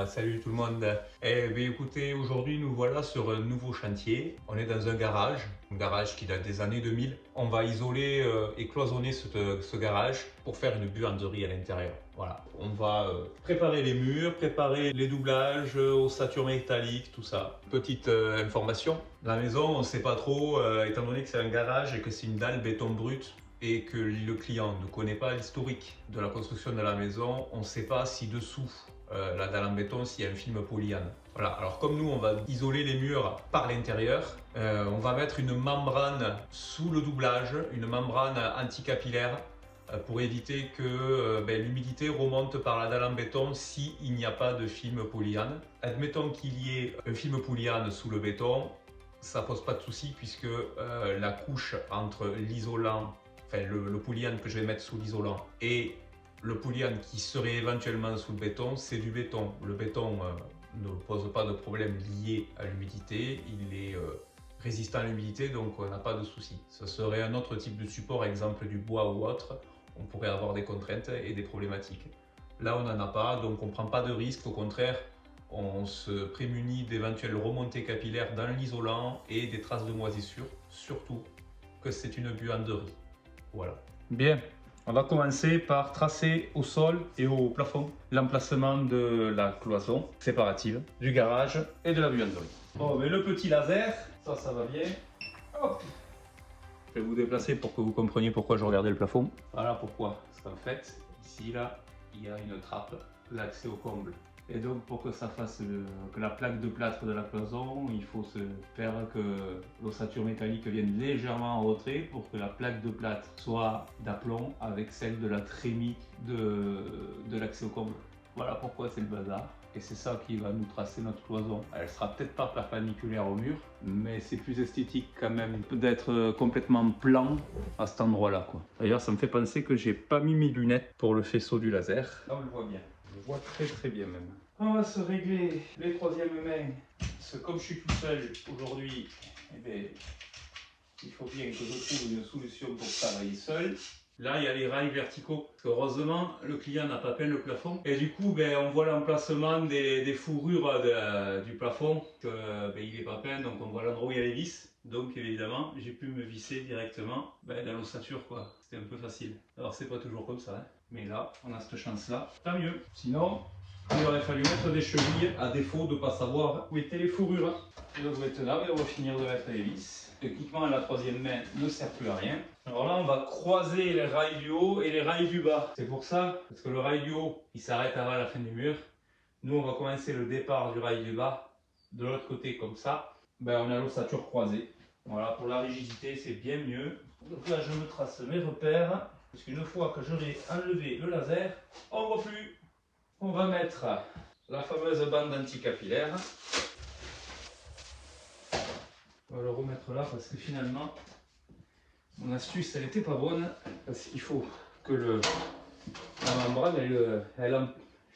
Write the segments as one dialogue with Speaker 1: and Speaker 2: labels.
Speaker 1: Salut tout le monde. Écoutez, aujourd'hui nous voilà sur un nouveau chantier. On est dans un garage qui date des années 2000. On va isoler et cloisonner ce garage pour faire une buanderie à l'intérieur. Voilà, on va préparer les murs, préparer les doublages, ossature métallique, tout ça. Petite information, la maison on ne sait pas trop, étant donné que c'est un garage et que c'est une dalle béton brut, et que le client ne connaît pas l'historique de la construction de la maison, on ne sait pas si dessous la dalle en béton, s'il y a un film polyane. Voilà, alors comme nous on va isoler les murs par l'intérieur, on va mettre une membrane sous le doublage, une membrane anticapillaire pour éviter que l'humidité remonte par la dalle en béton s'il n'y a pas de film polyane. Admettons qu'il y ait un film polyane sous le béton, ça pose pas de souci puisque la couche entre l'isolant, enfin le polyane que je vais mettre sous l'isolant et le polyane qui serait éventuellement sous le béton, c'est du béton. Le béton ne pose pas de problème lié à l'humidité, il est résistant à l'humidité, donc on n'a pas de souci. Ce serait un autre type de support, exemple du bois ou autre, on pourrait avoir des contraintes et des problématiques. Là on n'en a pas, donc on ne prend pas de risque, au contraire, on se prémunit d'éventuelles remontées capillaires dans l'isolant et des traces de moisissure, surtout que c'est une buanderie. Voilà. Bien. On va commencer par tracer au sol et au plafond l'emplacement de la cloison séparative du garage et de la buanderie. Bon, mais le petit laser, ça va bien. Hop. Je vais vous déplacer pour que vous compreniez pourquoi je regardais le plafond. Voilà pourquoi. Parce qu'en fait, ici, là, il y a une trappe, l'accès au comble. Et donc pour que ça fasse que la plaque de plâtre de la cloison, il faut se faire que l'ossature métallique vienne légèrement en retrait pour que la plaque de plâtre soit d'aplomb avec celle de la trémie de l'accès au comble. Voilà pourquoi c'est le bazar. Et c'est ça qui va nous tracer notre cloison. Elle sera peut-être pas perpendiculaire au mur, mais c'est plus esthétique quand même d'être complètement plan à cet endroit-là, quoi. D'ailleurs, ça me fait penser que j'ai pas mis mes lunettes pour le faisceau du laser. Là, on le voit bien. Je le vois très bien même. On va se régler les troisièmes mains. Parce que comme je suis tout seul aujourd'hui, il faut bien que je trouve une solution pour travailler seul. Là, il y a les rails verticaux. Heureusement, le client n'a pas peint le plafond. Et du coup, on voit l'emplacement des fourrures du plafond. Il n'est pas peint, donc on voit l'endroit où il y a les vis. Donc évidemment, j'ai pu me visser directement dans l'ossature, quoi. C'était un peu facile. Alors c'est pas toujours comme ça, hein. Mais là, on a cette chance-là. Tant mieux. Sinon, il aurait fallu mettre des chevilles à défaut de ne pas savoir où étaient les fourrures. Et donc maintenant, on va finir de mettre les vis. L'équipement à la troisième main ne sert plus à rien. Alors là, on va croiser les rails du haut et les rails du bas. C'est pour ça, parce que le rail du haut, il s'arrête avant la fin du mur. Nous, on va commencer le départ du rail du bas de l'autre côté comme ça. On a l'ossature croisée. Voilà, pour la rigidité, c'est bien mieux. Donc là, je me trace mes repères. Parce qu'une fois que j'aurai enlevé le laser, on ne voit plus. On va mettre la fameuse bande anticapillaire. On va le remettre là parce que finalement, mon astuce, elle n'était pas bonne. Parce qu'il faut que la membrane,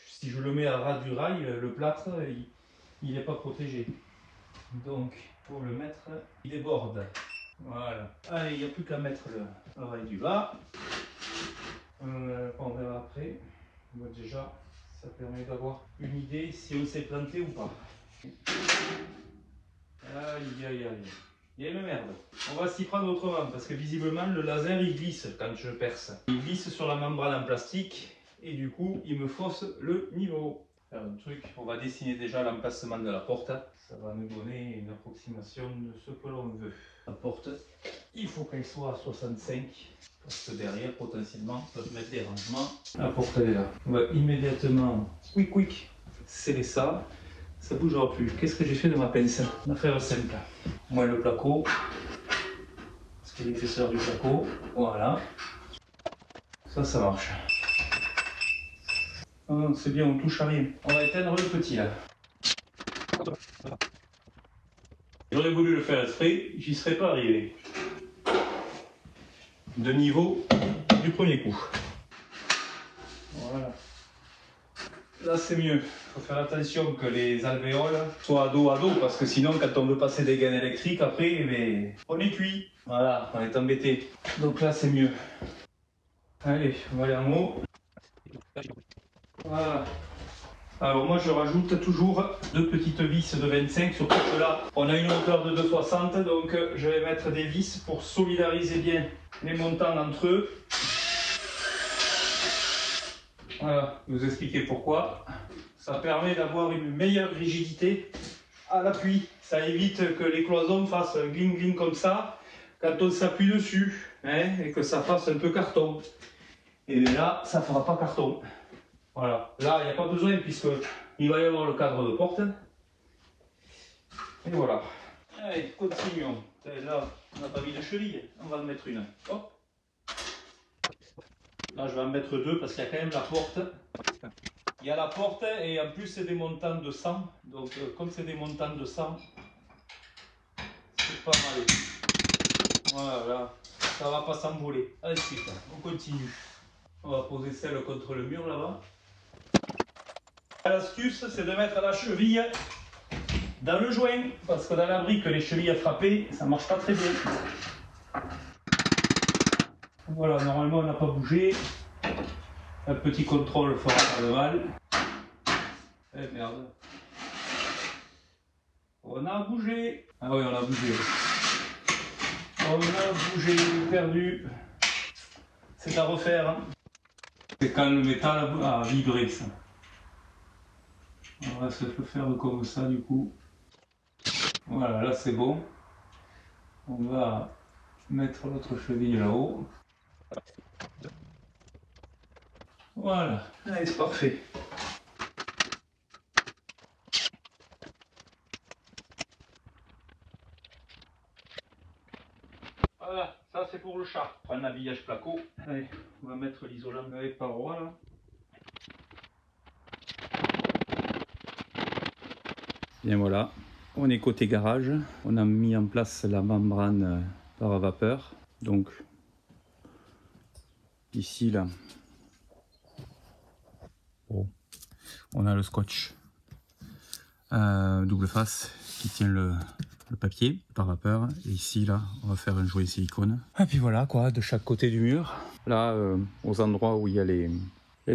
Speaker 1: si je le mets à ras du rail, le plâtre, il n'est pas protégé. Donc, pour le mettre, il déborde. Voilà. Allez, il n'y a plus qu'à mettre le rail du bas. On verra après. Moi, déjà, ça permet d'avoir une idée si on s'est planté ou pas. Aïe. Il y a une merde. On va s'y prendre autrement parce que visiblement le laser il glisse quand je perce. Il glisse sur la membrane en plastique et du coup il me fausse le niveau. Faire un truc, on va dessiner déjà l'emplacement de la porte. Ça va nous donner une approximation de ce que l'on veut. La porte, il faut qu'elle soit à 65 parce que derrière potentiellement on peut mettre des rangements. La porte elle est là. On va immédiatement quick sceller ça. Ça ne bougera plus. Qu'est-ce que j'ai fait de ma pince? On va faire simple. Moi le placo, parce que l'épaisseur du placo, voilà. Ça marche. Oh, c'est bien, on touche à rien. On va éteindre le petit là. J'aurais voulu le faire exprès, j'y serais pas arrivé. De niveau du premier coup. Voilà. Là c'est mieux. Il faut faire attention que les alvéoles soient à dos parce que sinon quand on veut passer des gaines électriques après, on est cuit. Voilà, on est embêté. Donc là c'est mieux. Allez, on va aller en haut. Voilà.
Speaker 2: Alors moi je rajoute toujours 2 petites vis de 25, surtout que là on a une hauteur de 2,60, donc je vais mettre des vis pour solidariser bien les montants entre eux. Voilà, je vais vous expliquer pourquoi. Ça permet d'avoir une meilleure rigidité à l'appui. Ça évite que les cloisons fassent gling gling comme ça quand on s'appuie dessus, hein, et que ça fasse un peu carton. Et bien là, ça ne fera pas carton. Voilà, là il n'y a pas besoin puisqu'il va y avoir le cadre de porte. Et voilà. Allez, continuons. Là, on n'a pas mis de cheville, on va en mettre une. Hop. Là, je vais en mettre 2 parce qu'il y a quand même la porte. Il y a la porte et en plus c'est des montants de 100. Donc comme c'est des montants de 100, c'est pas mal. Voilà, ça va pas s'envoler. Allez, suite, on continue. On va poser celle contre le mur là-bas. L'astuce, c'est de mettre la cheville dans le joint, parce que dans la brique, les chevilles à frapper, ça marche pas très bien. Voilà, normalement on n'a pas bougé. Un petit contrôle fera pas de mal. Eh merde. On a bougé. Ah oui, on a bougé. On a bougé, perdu. C'est à refaire. Hein. C'est quand le métal a vibré ça. On va se faire comme ça du coup. Voilà, là c'est bon. On va mettre l'autre cheville là-haut. Voilà, allez, c'est parfait. Voilà, ça c'est pour le chat. Prendre l'habillage placo. Allez, on va mettre l'isolant avec paroi là. Bien voilà, on est côté garage. On a mis en place la membrane par vapeur. Donc ici là, on a le scotch double face qui tient le papier par vapeur. Et ici là, on va faire un joint silicone. Et puis voilà quoi, de chaque côté du mur. Là, aux endroits où il y a les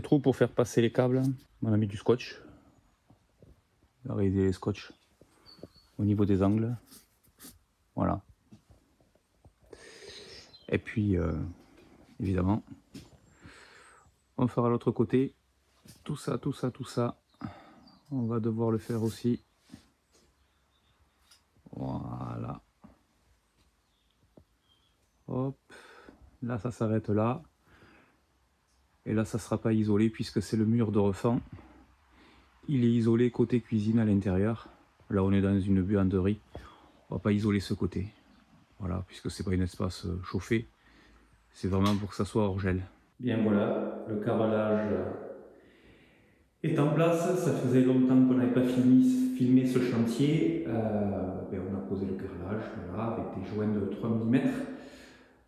Speaker 2: trous pour faire passer les câbles, on a mis du scotch. On a réalisé les scotch au niveau des angles. Voilà. Et puis, évidemment, on fera l'autre côté. Tout ça, tout ça, tout ça. On va devoir le faire aussi. Voilà. Hop. Là, ça s'arrête là. Et là, ça ne sera pas isolé puisque c'est le mur de refend. Il est isolé côté cuisine à l'intérieur. Là, on est dans une buanderie. On va pas isoler ce côté. Voilà, puisque c'est pas un espace chauffé. C'est vraiment pour que ça soit hors gel. Bien voilà, le carrelage est en place. Ça faisait longtemps qu'on n'avait pas filmé ce chantier. On a posé le carrelage voilà, avec des joints de 3 mm.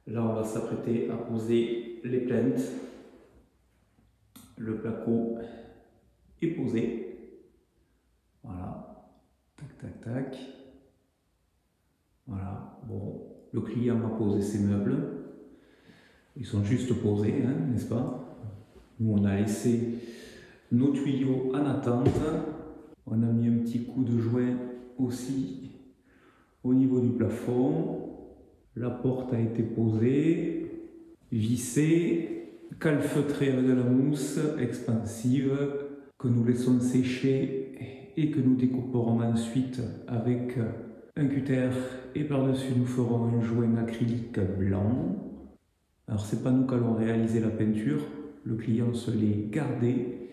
Speaker 2: Là, on va s'apprêter à poser les plinthes. Le placo est posé. Voilà. Tac, tac, tac. Voilà. Bon, le client a posé ses meubles. Ils sont juste posés, hein, n'est-ce pas? Nous, on a laissé nos tuyaux en attente. On a mis un petit coup de joint aussi au niveau du plafond. La porte a été posée, vissée, calfeutrée avec de la mousse expansive que nous laissons sécher et que nous découperons ensuite avec un cutter et par-dessus nous ferons un joint acrylique blanc. Alors c'est pas nous qui allons réaliser la peinture, le client se l'est gardé.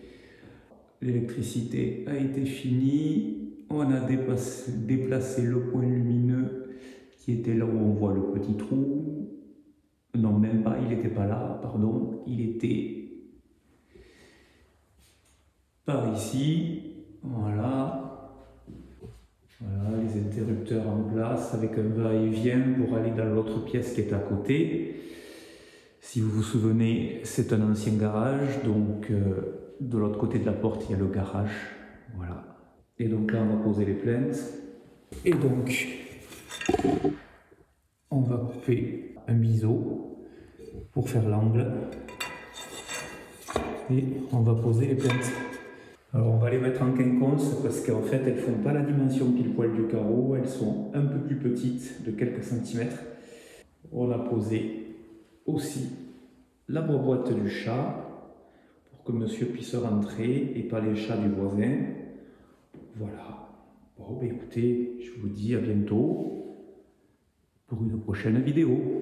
Speaker 2: L'électricité a été finie, on a déplacé le point lumineux qui était là où on voit le petit trou. Non, même pas, il n'était pas là, pardon, il était par ici. Voilà. Voilà, les interrupteurs en place avec un va-et-vient pour aller dans l'autre pièce qui est à côté. Si vous vous souvenez, c'est un ancien garage, donc de l'autre côté de la porte, il y a le garage. Voilà. Et donc là, on va poser les plinthes. Et donc, on va couper un biseau pour faire l'angle. Et on va poser les plinthes. Alors on va les mettre en quinconce parce qu'en fait elles font pas la dimension pile poil du carreau, elles sont un peu plus petites de quelques centimètres. On a posé aussi la boîte du chat pour que monsieur puisse rentrer et pas les chats du voisin. Voilà. Bon, ben écoutez, je vous dis à bientôt pour une prochaine vidéo.